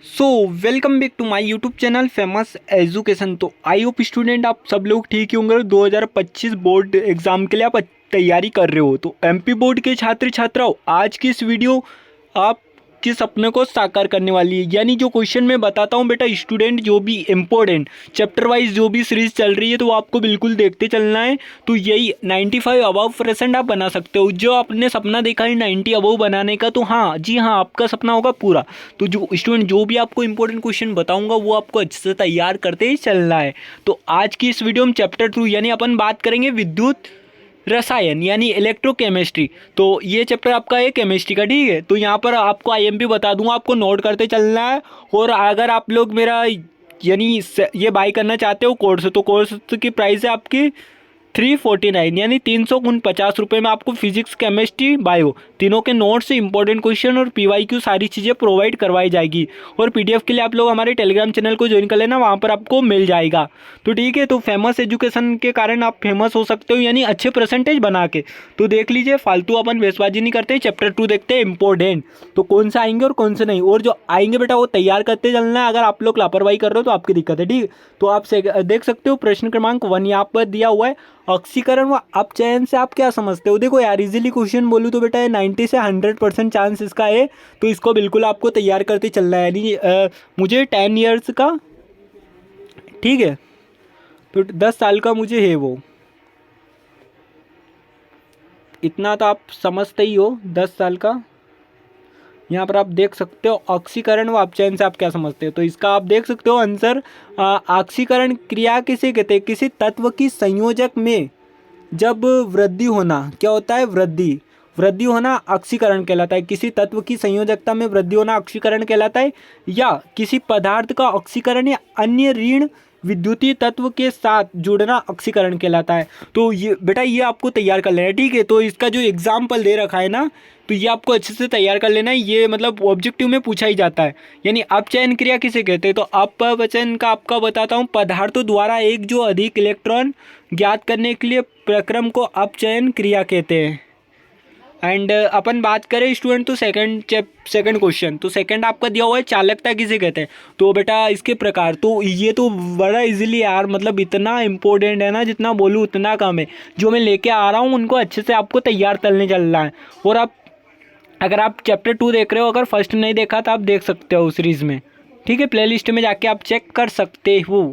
So welcome back to my YouTube channel Famous Education. तो I hope student आप सब लोग ठीक ही होंगे। 2025 बोर्ड एग्जाम के लिए आप तैयारी कर रहे हो। तो एमपी बोर्ड के छात्र छात्राओं, आज की इस वीडियो आप के सपने को साकार करने वाली है। यानी जो क्वेश्चन मैं बताता हूँ बेटा, स्टूडेंट जो भी इम्पोर्टेंट चैप्टर वाइज जो भी सीरीज चल रही है तो वो आपको बिल्कुल देखते चलना है। तो यही 95 अबव% आप बना सकते हो। जो आपने सपना देखा है 90 अबव बनाने का, तो हाँ जी हाँ, आपका सपना होगा पूरा। तो जो स्टूडेंट जो भी आपको इंपॉर्टेंट क्वेश्चन बताऊंगा वो आपको अच्छे से तैयार करते ही चलना है। तो आज की इस वीडियो में चैप्टर 2 यानी अपन बात करेंगे विद्युत रसायन यानी इलेक्ट्रोकेमिस्ट्री। तो ये चैप्टर आपका है केमिस्ट्री का, ठीक है। तो यहाँ पर आपको आईएमपी बता दूंगा, आपको नोट करते चलना है। और अगर आप लोग मेरा यानी ये बाई करना चाहते हो कोर्स, तो कोर्स की प्राइस है आपकी 349 यानी 349 रुपये में आपको फिजिक्स केमिस्ट्री बायो तीनों के नोट्स, इंपॉर्टेंट क्वेश्चन और पीवाईक्यू सारी चीज़ें प्रोवाइड करवाई जाएगी। और पीडीएफ के लिए आप लोग हमारे टेलीग्राम चैनल को ज्वाइन कर लेना, वहाँ पर आपको मिल जाएगा। तो ठीक है, तो फेमस एजुकेशन के कारण आप फेमस हो सकते हो यानी अच्छे परसेंटेज बना के। तो देख लीजिए, फालतू अपन वेस्टबाजी नहीं करते, चैप्टर 2 देखते हैं इंपॉर्टेंट। तो कौन से आएंगे और कौन से नहीं, और जो आएंगे बेटा वो तैयार करते चलना है। अगर आप लोग लापरवाही कर रहे हो तो आपकी दिक्कत है, ठीक है। तो आप देख सकते हो प्रश्न क्रमांक 1 यहाँ पर दिया हुआ है, ऑक्सीकरण व अपचयन से आप क्या समझते हो। देखो यार, इजीली क्वेश्चन बोलूँ तो बेटा ये 90 से 100% चांस इसका है। तो इसको बिल्कुल आपको तैयार करते चलना है। यानी मुझे 10 ईयर्स का, ठीक है, तो 10 साल का मुझे है वो, इतना तो आप समझते ही हो, 10 साल का। यहाँ पर आप देख सकते हो ऑक्सीकरण व अपचयन से आप क्या समझते हो। तो इसका आप देख सकते हो आंसर, ऑक्सीकरण क्रिया किसे कहते हैं, किसी तत्व की संयोजक में जब वृद्धि होना, क्या होता है, वृद्धि वृद्धि होना ऑक्सीकरण कहलाता है। किसी तत्व की संयोजकता में वृद्धि होना ऑक्सीकरण कहलाता है। या किसी पदार्थ का ऑक्सीकरण या अन्य ऋण विद्युतीय तत्व के साथ जुड़ना ऑक्सीकरण कहलाता है। तो ये बेटा ये आपको तैयार कर लेना है, ठीक है। तो इसका जो एग्जाम्पल दे रखा है ना, तो ये आपको अच्छे से तैयार कर लेना है। ये मतलब ऑब्जेक्टिव में पूछा ही जाता है। यानी अपचयन क्रिया किसे कहते हैं, तो अपचयन का आपका बताता हूँ, पदार्थों द्वारा एक जो अधिक इलेक्ट्रॉन ज्ञात करने के लिए प्रक्रम को अपचयन क्रिया कहते हैं। एंड अपन बात करें स्टूडेंट तो सेकंड क्वेश्चन, तो सेकंड आपका दिया हुआ है चालकता किसे कहते हैं। तो बेटा इसके प्रकार, तो ये तो बड़ा इजीली यार, मतलब इतना इंपॉर्टेंट है ना, जितना बोलूँ उतना कम है। जो मैं लेके आ रहा हूँ उनको अच्छे से आपको तैयार करने चलना है। और आप अगर आप चैप्टर 2 देख रहे हो, अगर फर्स्ट नहीं देखा तो आप देख सकते हो सीरीज़ में, ठीक है। प्लेलिस्ट में जाके आप चेक कर सकते हो।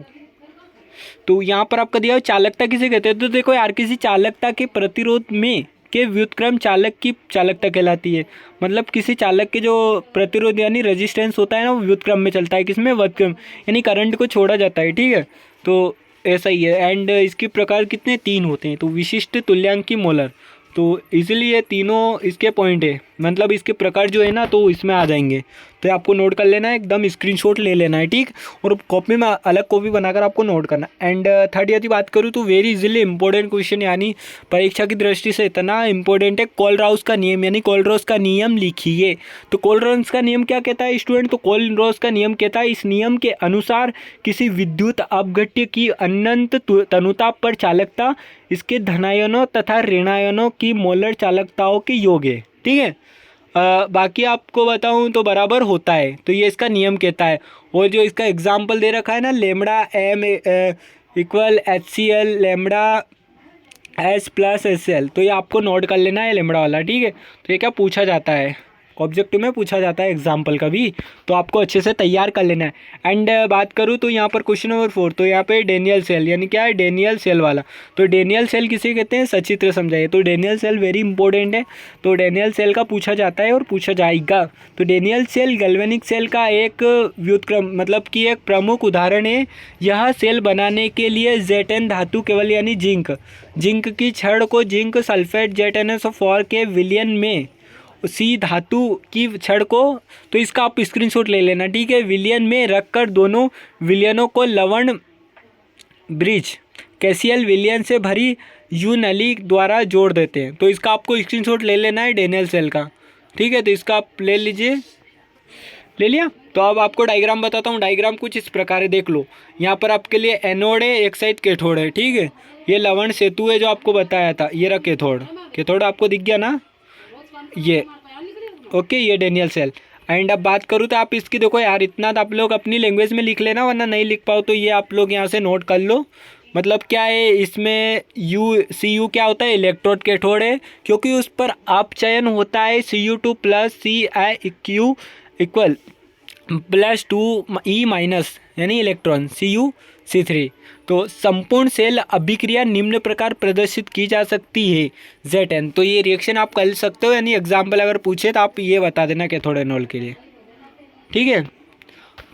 तो यहाँ पर आपका दिया हुआ चालकता किसे कहते हैं। तो देखो यार, किसी चालकता के प्रतिरोध में के व्युत्क्रम चालक की चालकता कहलाती है। मतलब किसी चालक के जो प्रतिरोध यानी रेजिस्टेंस होता है ना, वो व्युत्क्रम में चलता है, किसमें, व्युत्क्रम, यानी करंट को छोड़ा जाता है, ठीक है। तो ऐसा ही है। एंड इसके प्रकार कितने, 3 होते हैं। तो विशिष्ट, तुल्यांकी, मोलर। तो इसीलिए ये तीनों इसके पॉइंट है, मतलब इसके प्रकार जो है ना, तो इसमें आ जाएंगे। तो आपको नोट कर लेना है, एकदम स्क्रीनशॉट ले लेना है, ठीक। और कॉपी में अलग कॉपी बनाकर आपको नोट करना। एंड थर्ड यदि बात करूँ तो वेरी इजीली इंपॉर्टेंट क्वेश्चन, यानी परीक्षा की दृष्टि से इतना इंपॉर्टेंट है, कोलराउस का नियम यानी कोलराउस का नियम लिखिए। तो कोलराउस का नियम क्या कहता है स्टूडेंट, तो कोलराउस का नियम कहता है, इस नियम के अनुसार किसी विद्युत अपघट्य की अनंत तनुता पर चालकता इसके धनायनों तथा ऋणायनों की मोलर चालकताओं के योग है, ठीक है। बाकी आपको बताऊं तो बराबर होता है, तो ये इसका नियम कहता है। और जो इसका एग्जाम्पल दे रखा है ना, lambda m equal HCl lambda S plus SL, तो ये आपको नोट कर लेना है लेमड़ा वाला, ठीक है। तो ये क्या पूछा जाता है, ऑब्जेक्टिव में पूछा जाता है एग्जाम्पल का भी, तो आपको अच्छे से तैयार कर लेना है। एंड बात करूँ तो यहाँ पर क्वेश्चन नंबर 4, तो यहाँ पे डेनियल सेल यानी क्या है, डेनियल सेल वाला। तो डेनियल सेल किसे कहते हैं, सचित्र समझाइए। तो डेनियल सेल वेरी इंपॉर्टेंट है, तो डेनियल सेल का पूछा जाता है और पूछा जाएगा। तो डेनियल सेल गैल्वेनिक सेल का एक व्युत्क्रम मतलब कि एक प्रमुख उदाहरण है। यह सेल बनाने के लिए जेटन धातु केवल यानी जिंक की छड़ को जिंक सल्फेट जेटनसोफॉर के विलयन में, सी धातु की छड़ को, तो इसका आप स्क्रीनशॉट ले लेना, ठीक है, विलयन में रखकर दोनों विलयनों को लवण ब्रिज कैसियल विलयन से भरी यू नली द्वारा जोड़ देते हैं। तो इसका आपको स्क्रीनशॉट ले लेना है डेनियल सेल का, ठीक है। तो इसका आप ले लीजिए, ले लिया। तो अब आपको डायग्राम बताता हूँ। डायग्राम कुछ इस प्रकार है, देख लो। यहाँ पर आपके लिए एनोड है, एक साइड कैथोड है, ठीक है। ये लवण सेतु है जो आपको बताया था, ये रहा कैथोड। कैथोड आपको दिख गया ना, ये ओके, ये डेनियल सेल। एंड अब बात करूँ तो आप इसकी देखो यार, इतना तो आप लोग अपनी लैंग्वेज में लिख लेना, वरना नहीं लिख पाओ तो ये आप लोग यहाँ से नोट कर लो। मतलब क्या है इसमें CU क्या होता है, इलेक्ट्रोड कैथोड है, क्योंकि उस पर अपचयन होता है Cu2 plus CiQ equal +2 E minus यानी इलेक्ट्रॉन CuC3। तो संपूर्ण सेल अभिक्रिया निम्न प्रकार प्रदर्शित की जा सकती है Z10। तो ये रिएक्शन आप कर सकते हो, यानी एग्जाम्पल अगर पूछे तो आप ये बता देना कैथोड एनोड के लिए, ठीक है।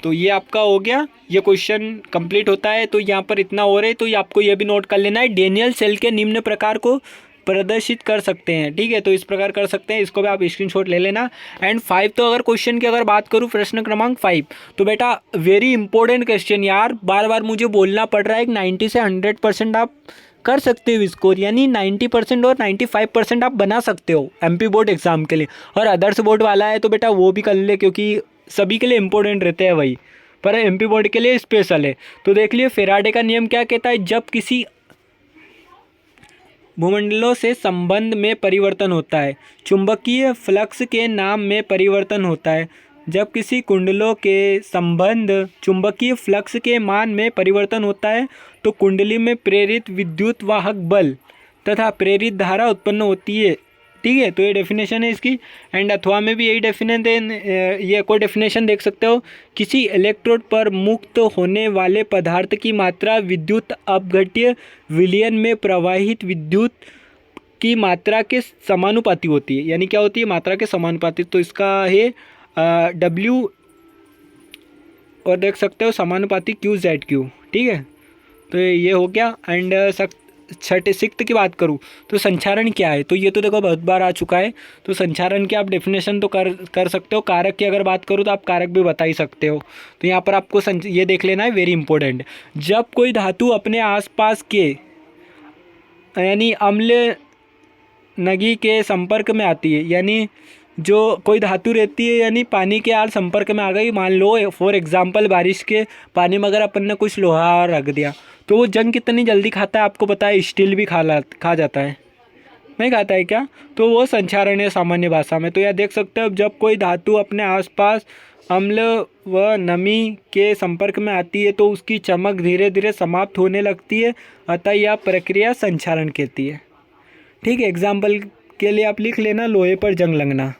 तो ये आपका हो गया, ये क्वेश्चन कंप्लीट होता है। तो यहाँ पर इतना हो रहा है, तो ये आपको ये भी नोट कर लेना है, डेनियल सेल के निम्न प्रकार को प्रदर्शित कर सकते हैं, ठीक है। तो इस प्रकार कर सकते हैं, इसको भी आप स्क्रीनशॉट ले लेना। एंड 5, तो अगर क्वेश्चन की अगर बात करूँ, प्रश्न क्रमांक 5, तो बेटा वेरी इंपॉर्टेंट क्वेश्चन यार, बार बार मुझे बोलना पड़ रहा है, 90 से 100% आप कर सकते हो स्कोर, यानी 90% और 95% आप बना सकते हो MP बोर्ड एग्जाम के लिए। और अदर्स बोर्ड वाला है तो बेटा वो भी कर ले, क्योंकि सभी के लिए इंपॉर्टेंट रहते हैं वही, पर MP बोर्ड के लिए स्पेशल है। तो देख लिए फेराडे का नियम क्या कहता है, जब किसी भूमंडलों से संबंध में परिवर्तन होता है, चुंबकीय फ्लक्स के नाम में परिवर्तन होता है। जब किसी कुंडलों के संबंध चुंबकीय फ्लक्स के मान में परिवर्तन होता है तो कुंडली में प्रेरित विद्युत वाहक बल तथा प्रेरित धारा उत्पन्न होती है, ठीक है। तो ये डेफिनेशन है इसकी। एंड अथवा में भी यही डेफिनेशन है, ये कोई डेफिनेशन देख सकते हो, किसी इलेक्ट्रोड पर मुक्त होने वाले पदार्थ की मात्रा विद्युत अपघट्य विलयन में प्रवाहित विद्युत की मात्रा के समानुपाती होती है। यानी क्या होती है, मात्रा के समानुपाती। तो इसका है W, और देख सकते हो समानुपाती QZQ, ठीक है। तो ये हो गया। एंड छठे सिक्त की बात करूँ तो संचारण क्या है, तो ये तो देखो बहुत बार आ चुका है। तो संचारण की आप डेफिनेशन तो कर सकते हो। कारक की अगर बात करूँ तो आप कारक भी बता ही सकते हो। तो यहाँ पर आपको ये देख लेना है, वेरी इंपॉर्टेंट। जब कोई धातु अपने आसपास के यानी अम्ल नगी के संपर्क में आती है, यानी जो कोई धातु रहती है यानी पानी के यार संपर्क में आ गई, मान लो फॉर एग्जांपल बारिश के पानी में अगर अपन ने कुछ लोहा रख दिया तो वो जंग कितनी जल्दी खाता है, आपको पता है, स्टील भी खा जाता है, नहीं खाता है क्या। तो वो संचारण है सामान्य भाषा में। तो यह देख सकते हो, जब कोई धातु अपने आसपास अम्ल व नमी के संपर्क में आती है तो उसकी चमक धीरे धीरे समाप्त होने लगती है, अतः यह प्रक्रिया संचारण कहती है, ठीक है। एग्जाम्पल के लिए आप लिख लेना, लोहे पर जंग लगना।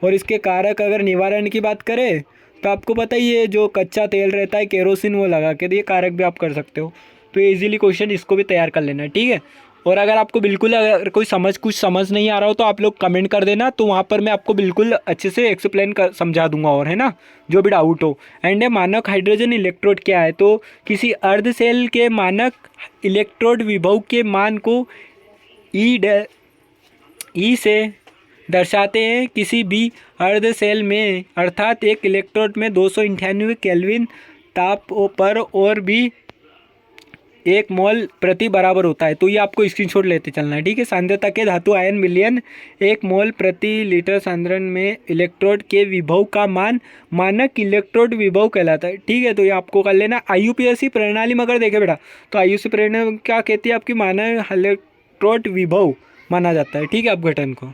और इसके कारक अगर निवारण की बात करें तो आपको पता ही है, जो कच्चा तेल रहता है केरोसिन, वो लगा के, ये कारक भी आप कर सकते हो। तो ये इजीली क्वेश्चन इसको भी तैयार कर लेना, ठीक है। और अगर आपको बिल्कुल अगर कुछ समझ नहीं आ रहा हो तो आप लोग कमेंट कर देना, तो वहाँ पर मैं आपको बिल्कुल अच्छे से एक्सप्लेन कर समझा दूंगा, और है ना, जो भी डाउट हो। एंड मानक हाइड्रोजन इलेक्ट्रोड क्या है, तो किसी अर्ध सेल के मानक इलेक्ट्रोड विभव के मान को ई से दर्शाते हैं। किसी भी अर्ध सेल में अर्थात एक इलेक्ट्रोड में 298 केल्विन ताप पर और भी 1 मोल प्रति बराबर होता है। तो ये आपको स्क्रीनशॉट लेते चलना है, ठीक है। सांद्रता के धातु आयन मिलियन 1 मोल प्रति लीटर सांद्रण में इलेक्ट्रोड के विभव का मान मानक इलेक्ट्रोड विभव कहलाता है, ठीक है। तो ये आपको कर लेना। IUPAC प्रणाली में अगर देखें बेटा तो IUPAC प्रणाली क्या कहती है, आपकी मानक इलेक्ट्रोड विभव माना जाता है, ठीक है, अपघटन को,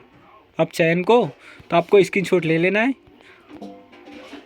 अपचयन को। तो आपको स्क्रीनशॉट ले लेना है।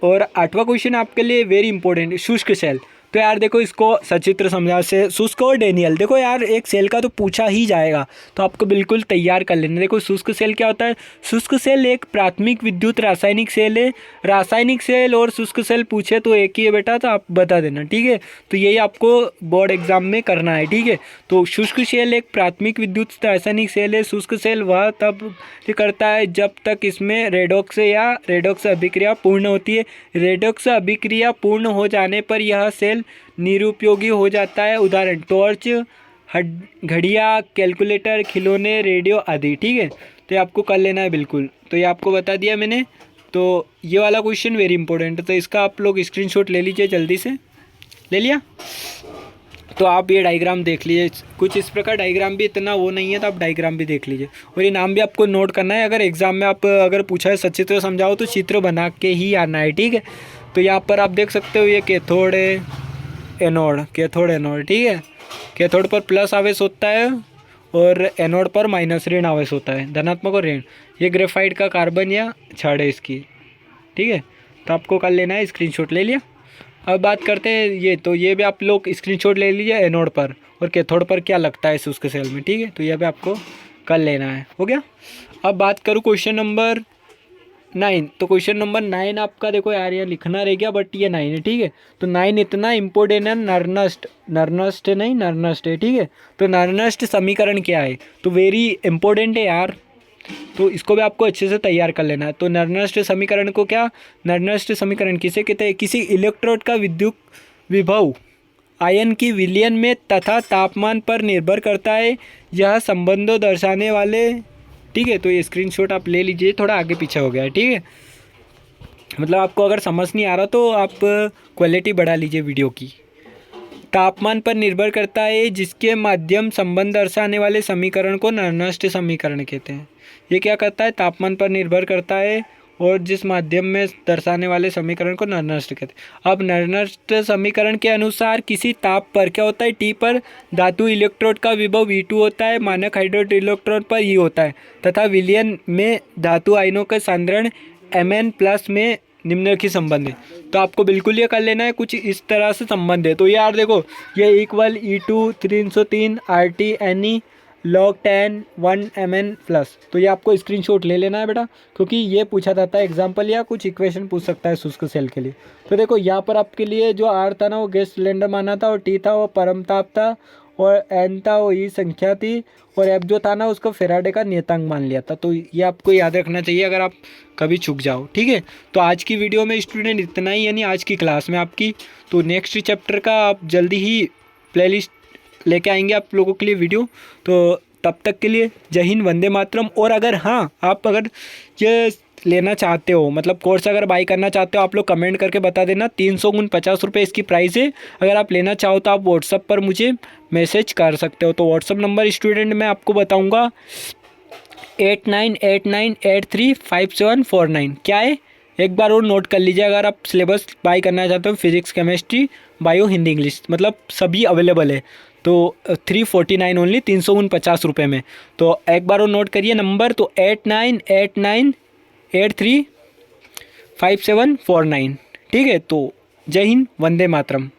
और 8वां क्वेश्चन आपके लिए वेरी इंपॉर्टेंट, शुष्क सेल। तो यार देखो इसको सचित्र समझा से, शुष्क और डेनियल, देखो यार एक सेल का तो पूछा ही जाएगा, तो आपको बिल्कुल तैयार कर लेना। देखो शुष्क सेल क्या होता है, शुष्क सेल एक प्राथमिक विद्युत रासायनिक सेल है। रासायनिक सेल और शुष्क सेल पूछे तो एक ही है बेटा, तो आप बता देना, ठीक है। तो यही आपको बोर्ड एग्जाम में करना है, ठीक है। तो शुष्क सेल एक प्राथमिक विद्युत रासायनिक सेल है। शुष्क सेल वह तब करता है जब तक इसमें रेडॉक्स या रेडॉक्स अभिक्रिया पूर्ण होती है। रेडॉक्स अभिक्रिया पूर्ण हो जाने पर यह सेल निरुपयोगी हो जाता है। उदाहरण टॉर्च, घड़ियाँ, कैलकुलेटर, खिलौने, रेडियो आदि, ठीक है। तो ये आपको कर लेना है बिल्कुल। तो ये आपको बता दिया मैंने। तो ये वाला क्वेश्चन वेरी इंपॉर्टेंट है, तो इसका आप लोग स्क्रीनशॉट ले लीजिए, जल्दी से ले लिया। तो आप ये डायग्राम देख लीजिए, कुछ इस प्रकार डायग्राम भी इतना वो नहीं है, तो आप डायग्राम भी देख लीजिए। और ये नाम भी आपको नोट करना है, अगर एग्जाम में आप अगर पूछा है सचित्र समझाओ तो चित्र बना के ही आना है, ठीक है। तो यहाँ पर आप देख सकते हो ये कैथोड है, एनोड, कैथोड एनोड, ठीक है। कैथोड पर प्लस आवेश होता है और एनोड पर माइनस ऋण आवेश होता है, धनात्मक और ऋण। ये ग्रेफाइट का कार्बन या छड़ है इसकी, ठीक है। तो आपको कर लेना है, स्क्रीनशॉट ले लिया। अब बात करते हैं ये, तो ये भी आप लोग स्क्रीनशॉट ले लीजिए एनोड पर और कैथोड पर क्या लगता है शुष्क सेल में, ठीक है। तो ये भी आपको कर लेना है, हो गया। अब बात करूँ क्वेश्चन नंबर 9, तो क्वेश्चन नंबर 9 आपका देखो यार, ये लिखना रह गया बट ये 9 है, ठीक है। तो 9 इतना इम्पोर्टेंट है, नर्नस्ट नहीं, नर्नस्ट है, ठीक है। तो नर्नस्ट समीकरण क्या है, तो वेरी इंपॉर्टेंट है यार, तो इसको भी आपको अच्छे से तैयार कर लेना है। तो नर्नस्ट समीकरण को क्या, नर्नस्ट समीकरण किसे कहते हैं, किसी इलेक्ट्रोड का विद्युत विभव आयन की विलयन में तथा तापमान पर निर्भर करता है, यह संबंधों दर्शाने वाले, ठीक है। तो ये स्क्रीनशॉट आप ले लीजिए, थोड़ा आगे पीछे हो गया है, ठीक है। मतलब आपको अगर समझ नहीं आ रहा तो आप क्वालिटी बढ़ा लीजिए वीडियो की। तापमान पर निर्भर करता है, जिसके माध्यम संबंध दर्शाने वाले समीकरण को नर्नस्ट समीकरण कहते हैं। ये क्या करता है, तापमान पर निर्भर करता है और जिस माध्यम में दर्शाने वाले समीकरण को नर्नस्ट कहते हैं। अब नर्नस्ट समीकरण के अनुसार किसी ताप पर क्या होता है, टी पर धातु इलेक्ट्रोड का विभव V2 होता है, मानक हाइड्रोड इलेक्ट्रोड पर E होता है, तथा विलयन में धातु आयनों का सांद्रण Mn+ में निम्नलिखित संबंध है। तो आपको बिल्कुल ये कर लेना है, कुछ इस तरह से संबंध है। तो यार देखो, ये equal E2 303 RT log 10 1 Mn+। तो ये आपको स्क्रीनशॉट ले लेना है बेटा, क्योंकि ये पूछा जाता है एग्जाम्पल या कुछ इक्वेशन पूछ सकता है शुष्क सेल के लिए। तो देखो यहाँ पर आपके लिए जो R था ना वो गैस सिलेंडर माना था, और T था वो परम ताप था, और N था वो E संख्या थी, और F जो था ना उसको फेराडे का नियतांक मान लिया था। तो ये आपको याद रखना चाहिए अगर आप कभी चूक जाओ, ठीक है। तो आज की वीडियो में स्टूडेंट इतना ही, यानी आज की क्लास में आपकी। तो नेक्स्ट चैप्टर का आप जल्दी ही प्लेलिस्ट लेके आएंगे आप लोगों के लिए वीडियो। तो तब तक के लिए जय हिंद, वंदे मातरम। और अगर हाँ, आप अगर ये लेना चाहते हो, मतलब कोर्स अगर बाई करना चाहते हो, आप लोग कमेंट करके बता देना। 350 रुपये इसकी प्राइस है। अगर आप लेना चाहो तो आप व्हाट्सअप पर मुझे मैसेज कर सकते हो। तो व्हाट्सअप नंबर स्टूडेंट मैं आपको बताऊँगा 8989835749। क्या है, एक बार और नोट कर लीजिए। अगर आप सिलेबस बाई करना चाहते हो, physics chemistry bio Hindi English, मतलब सभी अवेलेबल है। तो 349 ओनली, 349 रुपये में। तो एक बार और नोट करिए नंबर, तो 8989835749, ठीक है। तो जय हिंद, वंदे मातरम।